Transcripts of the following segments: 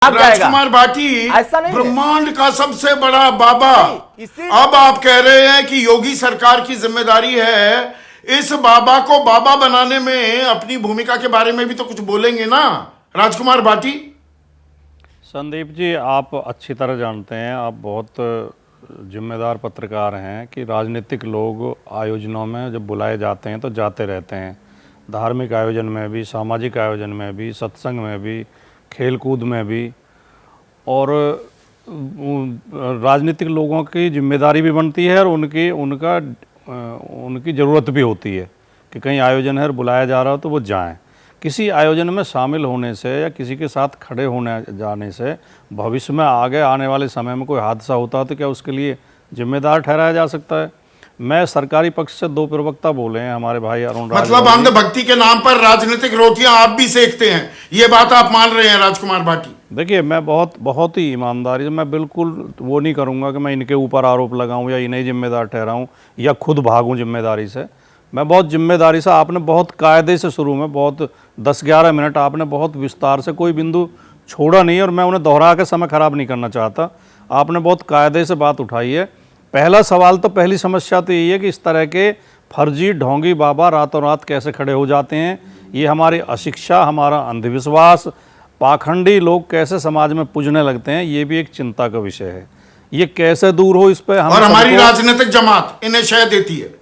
राजकुमार भाटी ब्रह्मांड का सबसे बड़ा बाबा। अब आप कह रहे हैं कि योगी सरकार की जिम्मेदारी है, इस बाबा को बाबा बनाने में अपनी भूमिका के बारे में भी तो कुछ बोलेंगे ना राजकुमार भाटी। संदीप जी, आप अच्छी तरह जानते हैं, आप बहुत जिम्मेदार पत्रकार हैं कि राजनीतिक लोग आयोजनों में जब बुलाए जाते हैं तो जाते रहते हैं। धार्मिक आयोजन में भी, सामाजिक आयोजन में भी, सत्संग में भी, खेलकूद में भी, और राजनीतिक लोगों की जिम्मेदारी भी बनती है और उनकी ज़रूरत भी होती है कि कहीं आयोजन है और बुलाया जा रहा हो तो वो जाएं। किसी आयोजन में शामिल होने से या किसी के साथ खड़े होने जाने से भविष्य में आगे आने वाले समय में कोई हादसा होता है तो क्या उसके लिए जिम्मेदार ठहराया जा सकता है? मैं सरकारी पक्ष से दो प्रवक्ता बोले हैं, हमारे भाई अरुण, मतलब अंधभक्ति के नाम पर राजनीतिक रोटियां आप भी सेकते हैं, ये बात आप मान रहे हैं राजकुमार भाटी? देखिए, मैं बहुत ही ईमानदारी से, मैं बिल्कुल वो नहीं करूँगा कि मैं इनके ऊपर आरोप लगाऊँ या इन्हें जिम्मेदार ठहराऊँ या खुद भागूँ जिम्मेदारी से। मैं बहुत जिम्मेदारी से, आपने बहुत कायदे से शुरू में बहुत 10-11 मिनट आपने बहुत विस्तार से, कोई बिंदु छोड़ा नहीं और मैं उन्हें दोहरा के समय ख़राब नहीं करना चाहता। आपने बहुत कायदे से बात उठाई है। पहला सवाल तो, पहली समस्या तो यही है कि इस तरह के फर्जी ढोंगी बाबा रातों रात कैसे खड़े हो जाते हैं। ये हमारी अशिक्षा, हमारा अंधविश्वास, पाखंडी लोग कैसे समाज में पूजने लगते हैं, ये भी एक चिंता का विषय है। ये कैसे दूर हो, इस पर हम और हमारी राजनीतिक जमात इन्हें शय देती है।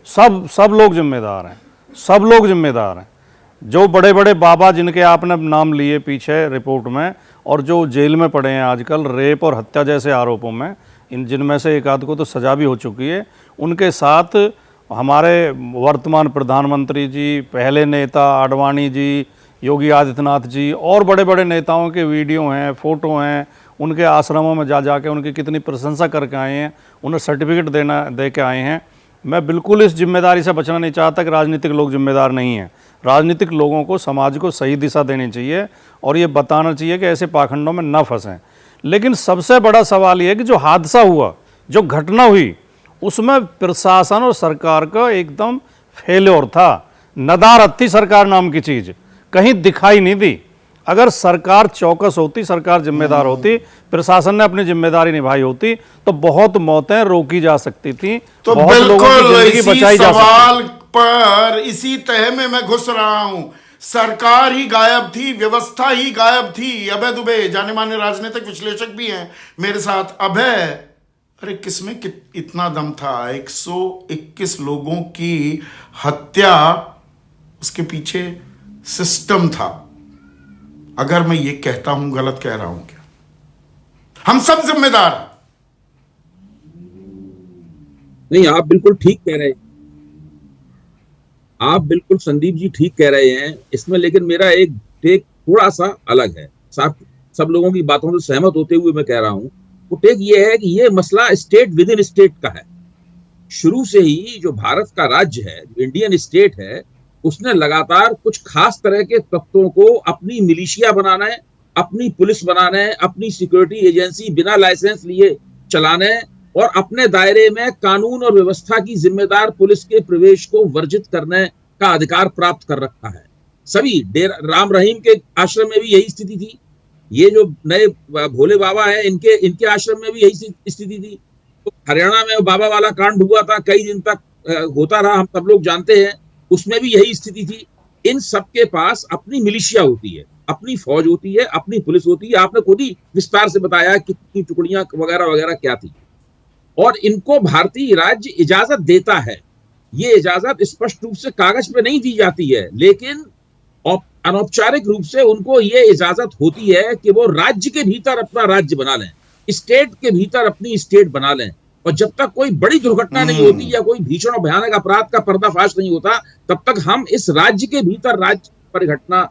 सब लोग जिम्मेदार हैं, सब लोग जिम्मेदार हैं। जो बड़े बड़े बाबा जिनके आपने नाम लिए पीछे रिपोर्ट में, और जो जेल में पड़े हैं आजकल रेप और हत्या जैसे आरोपों में, जिनमें से एक आध को तो सजा भी हो चुकी है, उनके साथ हमारे वर्तमान प्रधानमंत्री जी, पहले नेता आडवाणी जी, योगी आदित्यनाथ जी और बड़े बड़े नेताओं के वीडियो हैं, फ़ोटो हैं। उनके आश्रमों में जा के उनकी कितनी प्रशंसा करके आए हैं, उन्हें सर्टिफिकेट दे के आए हैं। मैं बिल्कुल इस जिम्मेदारी से बचना नहीं चाहता कि राजनीतिक लोग जिम्मेदार नहीं हैं। राजनीतिक लोगों को, समाज को सही दिशा देनी चाहिए और ये बताना चाहिए कि ऐसे पाखंडों में न फंसें। लेकिन सबसे बड़ा सवाल ये है कि जो हादसा हुआ, जो घटना हुई, उसमें प्रशासन और सरकार का एकदम फेल्योर था। नदारत थी सरकार नाम की चीज़, कहीं दिखाई नहीं दी। अगर सरकार चौकस होती, सरकार जिम्मेदार होती, प्रशासन ने अपनी जिम्मेदारी निभाई होती तो बहुत मौतें रोकी जा सकती थी, तो बहुत लोगों की जिंदगी बचाई जा सकती। सवाल पर इसी तह में मैं घुस रहा हूं। सरकार ही गायब थी, व्यवस्था ही गायब थी। अभय दुबे, जाने माने राजनीतिक विश्लेषक भी हैं मेरे साथ। अभय, अरे किसमें इतना दम था? 121 लोगों की हत्या, उसके पीछे सिस्टम था। अगर मैं ये कहता हूं, गलत कह रहा हूं क्या? हम सब जिम्मेदार हैं। नहीं, आप बिल्कुल ठीक कह रहे हैं, आप बिल्कुल संदीप जी ठीक कह रहे हैं इसमें। लेकिन मेरा एक टेक थोड़ा सा अलग है। सब लोगों की बातों से सहमत होते हुए मैं कह रहा हूं, वो टेक ये है कि ये मसला स्टेट विद इन स्टेट का है। शुरू से ही जो भारत का राज्य है, इंडियन स्टेट है, उसने लगातार कुछ खास तरह के तत्वों को अपनी मिलिशिया बनाना है, अपनी पुलिस बनाना है, अपनी सिक्योरिटी एजेंसी बिना लाइसेंस लिए चलाना है और अपने दायरे में कानून और व्यवस्था की जिम्मेदार पुलिस के प्रवेश को वर्जित करने का अधिकार प्राप्त कर रखा है। सभी राम रहीम के आश्रम में भी यही स्थिति थी। ये जो नए भोले बाबा हैं, इनके आश्रम में भी यही स्थिति थी। तो हरियाणा में बाबा वाला कांड हुआ था, कई दिन तक होता रहा, हम सब लोग जानते हैं, उसमें भी यही स्थिति थी। इन सबके पास अपनी मिलिशिया होती है, अपनी फौज होती है, अपनी पुलिस होती है। आपने खुद ही विस्तार से बताया कि कितनी टुकड़ियां वगैरह वगैरह क्या थी, और इनको भारतीय राज्य इजाजत देता है। ये इजाजत स्पष्ट रूप से कागज पे नहीं दी जाती है, लेकिन अनौपचारिक रूप से उनको ये इजाजत होती है कि वो राज्य के भीतर अपना राज्य बना लें, स्टेट के भीतर अपनी स्टेट बना लें। और जब तक कोई बड़ी दुर्घटना नहीं होती या कोई भीषण और भयानक अपराध का पर्दाफाश नहीं होता, तब तक हम इस राज्य के भीतर राज्य परिघटना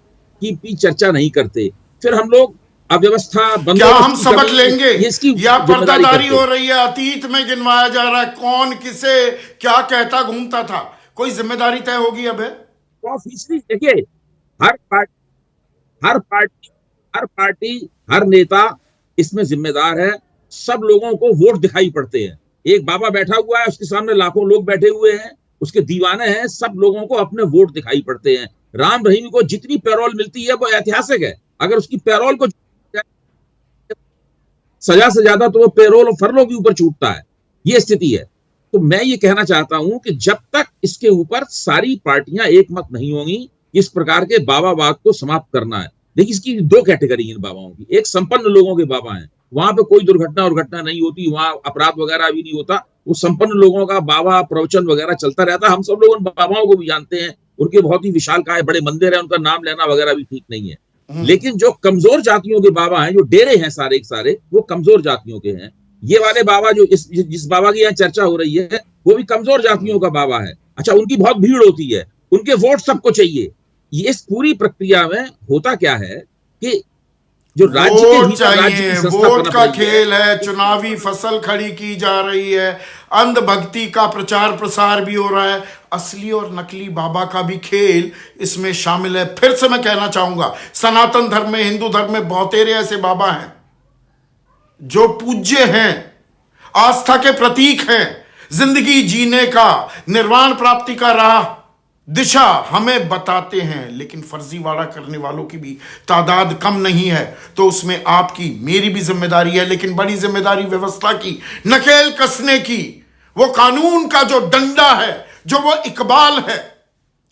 की चर्चा नहीं करते। फिर हम लोग अव्यवस्था, क्या हम सबक लेंगे या पर्दादारी हो रही है? अतीत में गिनवाया जा रहा है कौन किसे क्या कहता घूमता था। कोई जिम्मेदारी तय होगी अब है? 100%। देखिए, हर पार्टी, हर नेता इसमें जिम्मेदार है। सब लोगों को वोट दिखाई पड़ते हैं। एक बाबा बैठा हुआ है, उसके सामने लाखों लोग बैठे हुए हैं, उसके दीवाने हैं। सब लोगों को अपने वोट दिखाई पड़ते हैं। राम रहीम को जितनी पैरोल मिलती है वो ऐतिहासिक है। अगर उसकी पैरोल को सजा से ज्यादा तो वो पेरोल और फरलो के ऊपर छूटता है। ये स्थिति है। तो मैं ये कहना चाहता हूं कि जब तक इसके ऊपर सारी पार्टियां एक मत नहीं होंगी, इस प्रकार के बाबावाद को समाप्त करना है। देखिए, इसकी दो कैटेगरी है बाबाओं की। एक संपन्न लोगों के बाबा हैं, वहां पे कोई दुर्घटना नहीं होती, वहां अपराध वगैरह भी नहीं होता। वो संपन्न लोगों का बाबा प्रवचन वगैरह चलता रहता है। हम सब लोग उन बाबाओं को भी जानते हैं, उनके बहुत ही विशालकाय बड़े मंदिर है, उनका नाम लेना वगैरह भी ठीक नहीं है। लेकिन जो कमजोर जातियों के बाबा हैं, जो डेरे हैं सारे के सारे, वो कमजोर जातियों के हैं। ये वाले बाबा जो जिस बाबा की यहाँ चर्चा हो रही है, वो भी कमजोर जातियों का बाबा है। अच्छा, उनकी बहुत भीड़ होती है, उनके वोट सबको चाहिए। ये इस पूरी प्रक्रिया में होता क्या है कि जो राज्य के वोट भीतर राज्य की चाहिए, संस्था वोट पनप का रही खेल है, चुनावी फसल खड़ी की जा रही है, अंधभक्ति का प्रचार प्रसार भी हो रहा है, असली और नकली बाबा का भी खेल इसमें शामिल है। फिर से मैं कहना चाहूंगा, सनातन धर्म में, हिंदू धर्म में बहुतेरे ऐसे बाबा हैं जो पूज्य हैं, आस्था के प्रतीक हैं, जिंदगी जीने का, निर्वाण प्राप्ति का राह दिशा हमें बताते हैं, लेकिन फर्जीवाड़ा करने वालों की भी तादाद कम नहीं है। तो उसमें आपकी मेरी भी जिम्मेदारी है, लेकिन बड़ी जिम्मेदारी व्यवस्था की, नकेल कसने की, वो कानून का जो डंडा है, जो वो इकबाल है,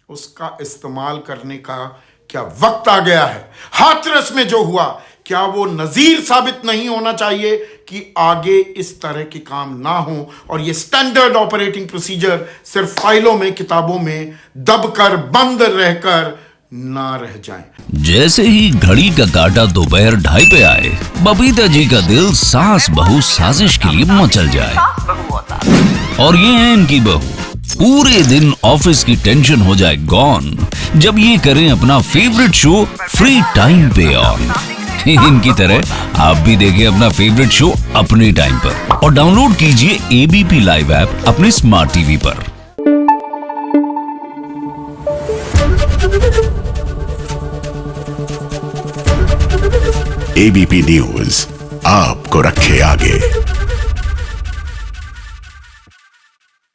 उसका इस्तेमाल करने का क्या वक्त आ गया है। हाथरस में जो हुआ, क्या वो नजीर साबित नहीं होना चाहिए कि आगे इस तरह के काम ना हो और ये स्टैंडर्ड ऑपरेटिंग प्रोसीजर सिर्फ फाइलों में, किताबों में दबकर, बंद रहकर ना रह जाए। जैसे ही घड़ी का काटा दोपहर 2:30 पे आए, बबीता जी का दिल सास बहू साजिश के लिए मचल जाए। और ये है इनकी बहू, पूरे दिन ऑफिस की टेंशन हो जाए गॉन जब ये करें अपना फेवरेट शो फ्री टाइम पे ऑन। इनकी तरह आप भी देखिए अपना फेवरेट शो अपने टाइम पर और डाउनलोड कीजिए एबीपी लाइव ऐप अपने स्मार्ट टीवी पर। एबीपी न्यूज आपको रखे आगे।